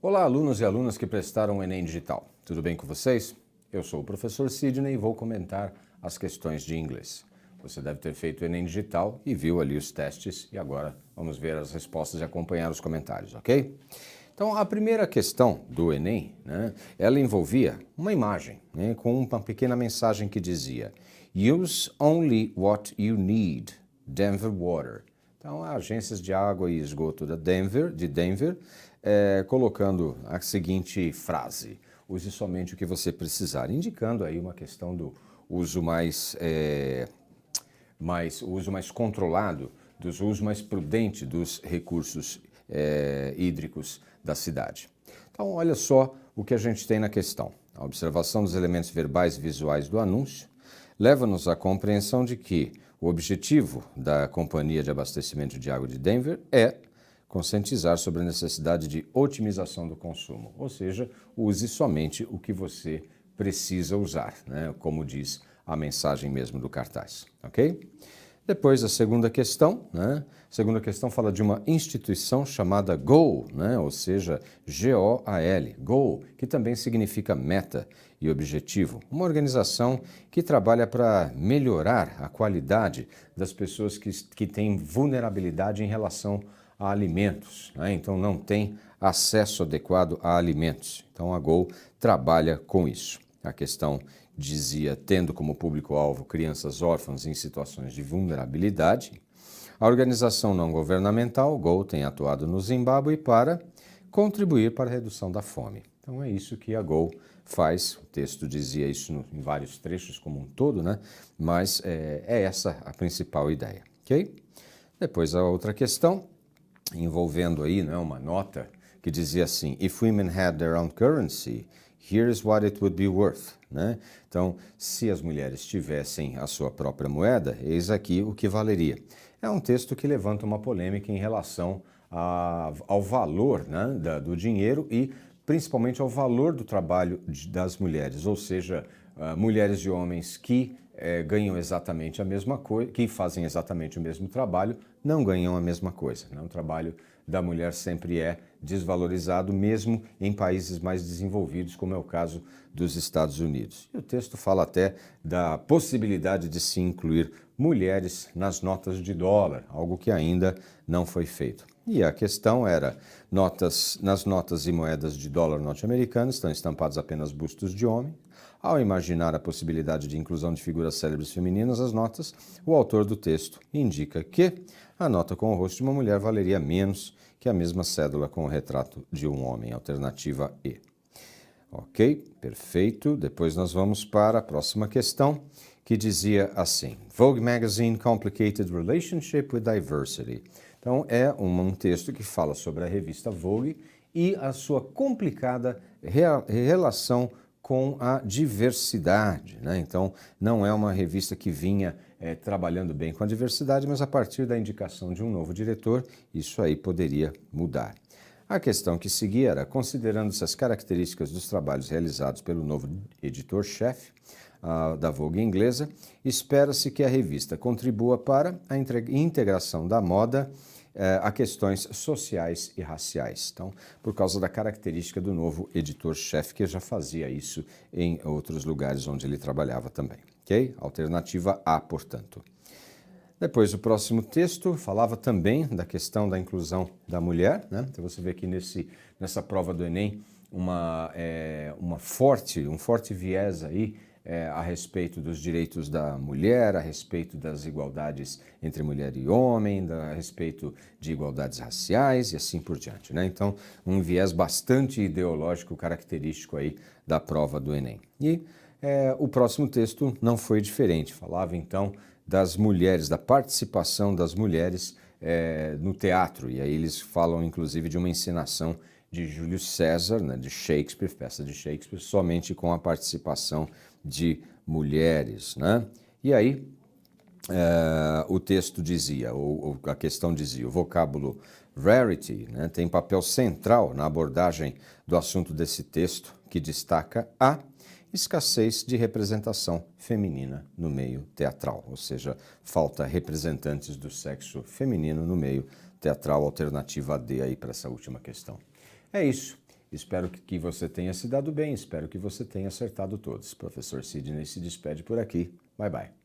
Olá, alunos e alunas que prestaram o Enem Digital. Tudo bem com vocês? Eu sou o professor Sidney e vou comentar as questões de inglês. Você deve ter feito o Enem Digital e viu ali os testes e agora vamos ver as respostas e acompanhar os comentários, ok? Então, a primeira questão do Enem, ela envolvia uma imagem, com uma pequena mensagem que dizia Use only what you need, Denver Water. Então, agências de água e esgoto de Denver, colocando a seguinte frase, use somente o que você precisar, indicando aí uma questão do uso mais controlado, do uso mais prudente dos recursos hídricos da cidade. Então, olha só o que a gente tem na questão. A observação dos elementos verbais e visuais do anúncio leva-nos à compreensão de que o objetivo da Companhia de Abastecimento de Água de Denver é conscientizar sobre a necessidade de otimização do consumo, ou seja, use somente o que você precisa usar, como diz a mensagem mesmo do cartaz, ok? Depois, a segunda questão, A segunda questão fala de uma instituição chamada GOAL, ou seja, G-O-A-L, GOAL, que também significa meta e objetivo. Uma organização que trabalha para melhorar a qualidade das pessoas que têm vulnerabilidade em relação a alimentos, então não tem acesso adequado a alimentos. Então, a GOAL trabalha com isso. A questão dizia, tendo como público-alvo crianças órfãs em situações de vulnerabilidade. A organização não governamental, GOAL, tem atuado no Zimbábue para contribuir para a redução da fome. Então é isso que a GOAL faz. O texto dizia isso em vários trechos como um todo, mas é essa a principal ideia, ok? Depois a outra questão, envolvendo aí uma nota que dizia assim, If women had their own currency, here's what it would be worth. Então, se as mulheres tivessem a sua própria moeda, eis aqui o que valeria. É um texto que levanta uma polêmica em relação ao valor do dinheiro e principalmente ao valor do trabalho das mulheres, ou seja, mulheres e homens que ganham exatamente a mesma coisa, que fazem exatamente o mesmo trabalho, não ganham a mesma coisa. O trabalho da mulher sempre é desvalorizado, mesmo em países mais desenvolvidos, como é o caso dos Estados Unidos. E o texto fala até da possibilidade de se incluir mulheres nas notas de dólar, algo que ainda não foi feito. E a questão era, nas notas e moedas de dólar norte-americanas estão estampados apenas bustos de homem. Ao imaginar a possibilidade de inclusão de figuras célebres femininas às notas, o autor do texto indica que a nota com o rosto de uma mulher valeria menos que a mesma cédula com o retrato de um homem, alternativa E. Ok, perfeito. Depois nós vamos para a próxima questão, que dizia assim, Vogue Magazine Complicated Relationship with Diversity. Então, é um texto que fala sobre a revista Vogue e a sua complicada relação com a diversidade. Então, não é uma revista que vinha trabalhando bem com a diversidade, mas a partir da indicação de um novo diretor, isso aí poderia mudar. A questão que seguia era, considerando-se as características dos trabalhos realizados pelo novo editor-chefe da Vogue inglesa, espera-se que a revista contribua para a integração da moda a questões sociais e raciais. Então, por causa da característica do novo editor-chefe, que já fazia isso em outros lugares onde ele trabalhava também. Ok? Alternativa A, portanto. Depois, o próximo texto falava também da questão da inclusão da mulher. Então, você vê aqui nessa prova do Enem um forte viés aí a respeito dos direitos da mulher, a respeito das igualdades entre mulher e homem, a respeito de igualdades raciais e assim por diante. Então, um viés bastante ideológico característico aí da prova do Enem. E o próximo texto não foi diferente, falava então das mulheres, da participação das mulheres no teatro, e aí eles falam inclusive de uma encenação de Júlio César, de Shakespeare, peça de Shakespeare, somente com a participação de mulheres. E aí o texto dizia, ou a questão dizia, o vocábulo rarity tem papel central na abordagem do assunto desse texto, que destaca a escassez de representação feminina no meio teatral, ou seja, falta representantes do sexo feminino no meio teatral, alternativa D aí para essa última questão. É isso. Espero que você tenha se dado bem, espero que você tenha acertado todos. Professor Sidney se despede por aqui. Bye, bye.